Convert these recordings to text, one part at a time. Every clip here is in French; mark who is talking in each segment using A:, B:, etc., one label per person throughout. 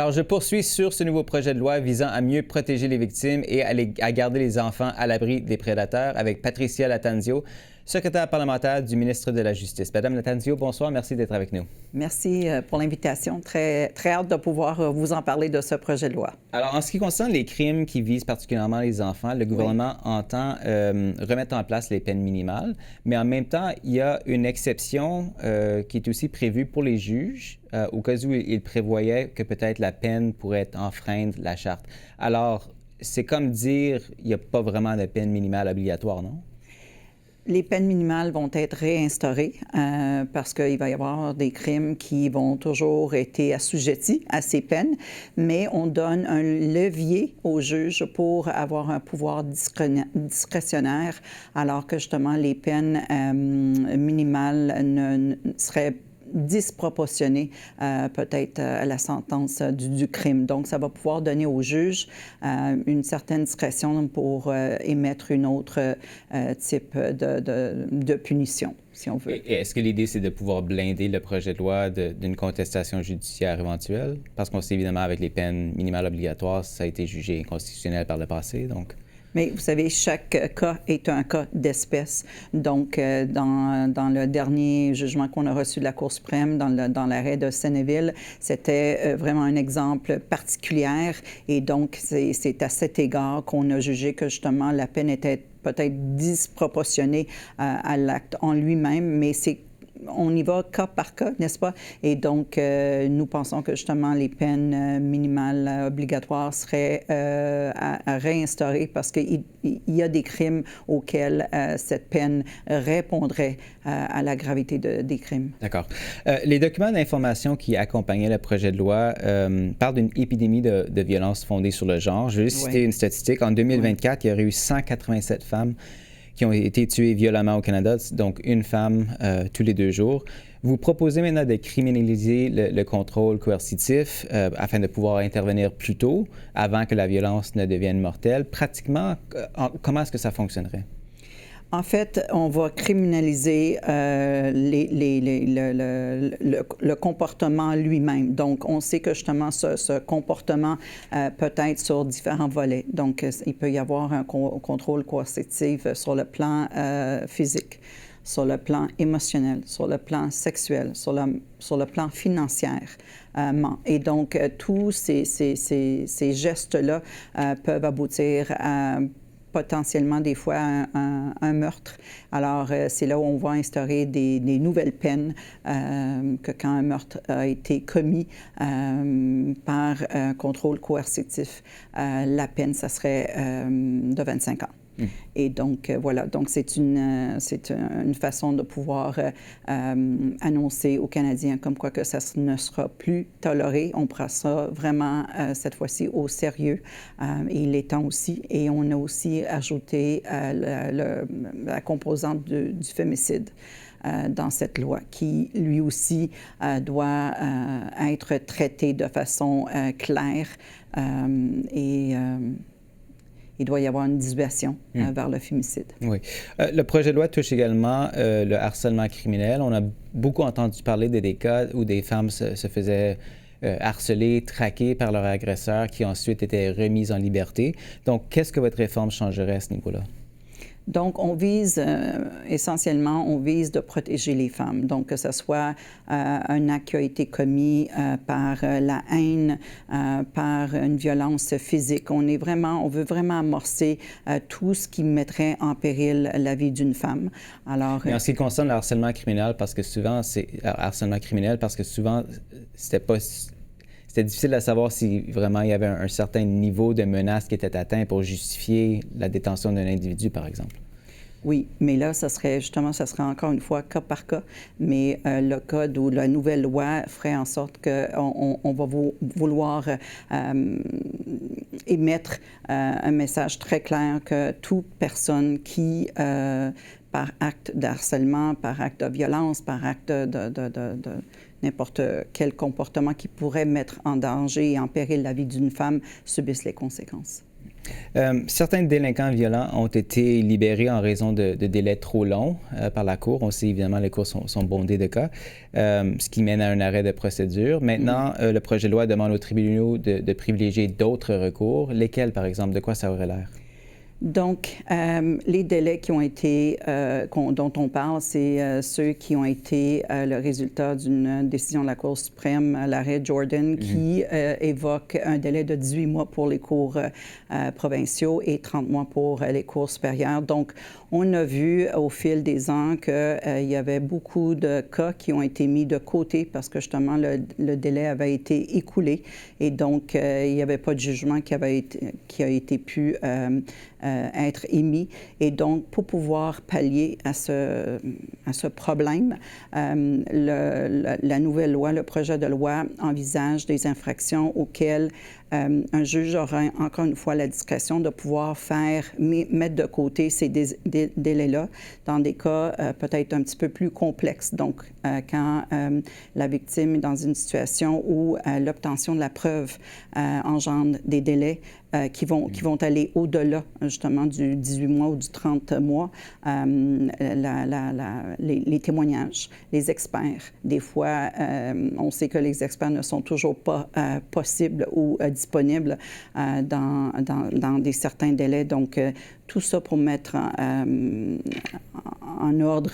A: Alors, je poursuis sur ce nouveau projet de loi visant à mieux protéger les victimes et à garder les enfants à l'abri des prédateurs avec Patricia Lattanzio, secrétaire parlementaire du ministre de la Justice. Madame Lattanzio, bonsoir, merci d'être avec nous.
B: Merci pour l'invitation. Très hâte de pouvoir vous en parler de ce projet de loi.
A: Alors, en ce qui concerne les crimes qui visent particulièrement les enfants, le gouvernement entend remettre en place les peines minimales, mais en même temps, il y a une exception qui est aussi prévue pour les juges, au cas où il prévoyait que peut-être la peine pourrait enfreindre la charte. Alors, c'est comme dire il n'y a pas vraiment de peine minimale obligatoire, non?
B: Les peines minimales vont être réinstaurées parce qu'il va y avoir des crimes qui vont toujours être assujettis à ces peines, mais on donne un levier au juge pour avoir un pouvoir discrétionnaire, alors que justement les peines minimales seraient disproportionné peut-être à la sentence du crime. Donc, ça va pouvoir donner au juge une certaine discrétion pour émettre une autre type de punition, si on veut.
A: Et est-ce que l'idée, c'est de pouvoir blinder le projet de loi d'une contestation judiciaire éventuelle? Parce qu'on sait évidemment, avec les peines minimales obligatoires, ça a été jugé inconstitutionnel par le passé, donc...
B: Mais vous savez, chaque cas est un cas d'espèce. Donc, dans le dernier jugement qu'on a reçu de la Cour suprême, dans l'arrêt de Senneville, c'était vraiment un exemple particulier. Et donc, c'est à cet égard qu'on a jugé que justement la peine était peut-être disproportionnée à l'acte en lui-même, mais on y va cas par cas, n'est-ce pas? Et donc, nous pensons que justement les peines minimales obligatoires seraient à réinstaurer parce qu'il y a des crimes auxquels cette peine répondrait à la gravité des crimes.
A: D'accord. Les documents d'information qui accompagnaient le projet de loi parlent d'une épidémie de violence fondée sur le genre. Je vais juste citer une statistique. En 2024, il y aurait eu 187 femmes qui ont été tuées violemment au Canada, donc une femme tous les 2 jours. Vous proposez maintenant de criminaliser le contrôle coercitif afin de pouvoir intervenir plus tôt, avant que la violence ne devienne mortelle. Pratiquement, comment est-ce que ça fonctionnerait?
B: En fait, on va criminaliser le comportement lui-même. Donc, on sait que justement, ce comportement peut être sur différents volets. Donc, il peut y avoir un contrôle coercitif sur le plan physique, sur le plan émotionnel, sur le plan sexuel, sur le plan financier. Et donc, tous ces gestes-là peuvent aboutir à potentiellement des fois un meurtre. Alors, c'est là où on va instaurer des nouvelles peines que quand un meurtre a été commis par un contrôle coercitif, la peine, ça serait de 25 ans. Et donc, voilà. Donc, c'est une façon de pouvoir annoncer aux Canadiens comme quoi que ça ne sera plus toléré. On prend ça vraiment, cette fois-ci, au sérieux. Et il est temps aussi. Et on a aussi ajouté la composante du fémicide dans cette loi, qui, lui aussi, doit être traité de façon claire il doit y avoir une dissuasion vers le fémicide.
A: Oui. Le projet de loi touche également le harcèlement criminel. On a beaucoup entendu parler des cas où des femmes se faisaient harceler, traquer par leur agresseur qui ensuite étaient remises en liberté. Donc, qu'est-ce que votre réforme changerait à ce niveau-là?
B: Donc, on vise essentiellement, de protéger les femmes. Donc, que ce soit un acte qui a été commis par la haine, par une violence physique. On veut vraiment amorcer tout ce qui mettrait en péril la vie d'une femme. Alors,
A: mais en ce qui concerne le harcèlement criminel, parce que souvent, c'était difficile de savoir si vraiment il y avait un certain niveau de menace qui était atteint pour justifier la détention d'un individu, par exemple.
B: Oui, mais là, ça serait encore une fois cas par cas, mais le code ou la nouvelle loi ferait en sorte qu'on va vouloir émettre un message très clair que toute personne qui, par acte de harcèlement, par acte de violence, par acte de n'importe quel comportement qui pourrait mettre en danger et en péril la vie d'une femme, subisse les conséquences.
A: Certains délinquants violents ont été libérés en raison de délais trop longs par la Cour. On sait évidemment que les cours sont bondés de cas, ce qui mène à un arrêt de procédure. Maintenant, le projet de loi demande aux tribunaux de privilégier d'autres recours. Lesquels, par exemple? De quoi ça aurait l'air?
B: Donc, les délais qui ont été, dont on parle, c'est ceux qui ont été le résultat d'une décision de la Cour suprême, l'arrêt Jordan, qui évoque un délai de 18 mois pour les cours provinciaux et 30 mois pour les cours supérieurs. Donc, on a vu au fil des ans qu'il y avait beaucoup de cas qui ont été mis de côté parce que justement le délai avait été écoulé et donc il n'y avait pas de jugement qui a été pu être émis. Et donc, pour pouvoir pallier à ce problème, la nouvelle loi, le projet de loi envisage des infractions auxquelles un juge aura encore une fois la discrétion de pouvoir mettre de côté ces délais-là dans des cas peut-être un petit peu plus complexes. Donc, quand la victime est dans une situation où l'obtention de la preuve engendre des délais qui vont aller au-delà justement du 18 mois ou du 30 mois, les témoignages, les experts. Des fois, on sait que les experts ne sont toujours pas possibles ou disponibles dans certains délais. Donc, tout ça pour mettre en ordre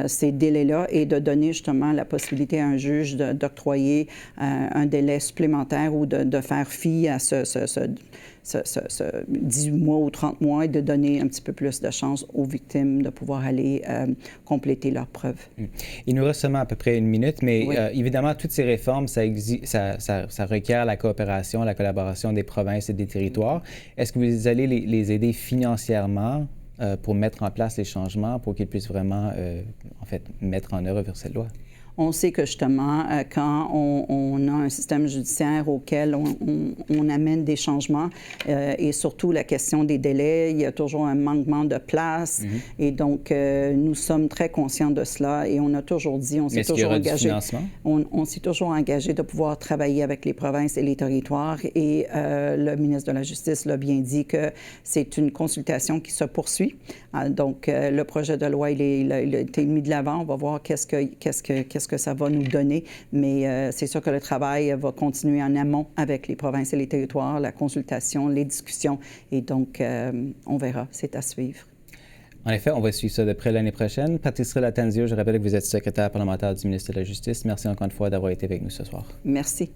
B: ces délais-là et de donner justement la possibilité à un juge d'octroyer un délai supplémentaire ou de faire fi à ce 18 mois ou 30 mois et de donner un petit peu plus de chance aux victimes de pouvoir aller compléter leurs preuves.
A: Il nous reste seulement à peu près une minute, mais oui. Évidemment, toutes ces réformes, ça requiert la coopération, la collaboration des provinces et des territoires. Est-ce que vous allez les aider financièrement pour mettre en place les changements, pour qu'ils puissent vraiment, mettre en œuvre cette loi?
B: On sait que justement, quand on a un système judiciaire auquel on amène des changements et surtout la question des délais, il y a toujours un manquement de place. Et donc, nous sommes très conscients de cela et on a toujours dit, on s'est toujours engagé. On s'est toujours engagé de pouvoir travailler avec les provinces et les territoires et le ministre de la Justice l'a bien dit que c'est une consultation qui se poursuit. Donc, le projet de loi, il a été mis de l'avant. On va voir qu'est-ce que ça va nous donner. Mais c'est sûr que le travail va continuer en amont avec les provinces et les territoires, la consultation, les discussions. Et donc, on verra. C'est à suivre.
A: En effet, on va suivre ça de près l'année prochaine. Patricia Lattanzio, je rappelle que vous êtes secrétaire parlementaire du ministre de la Justice. Merci encore une fois d'avoir été avec nous ce soir.
B: Merci.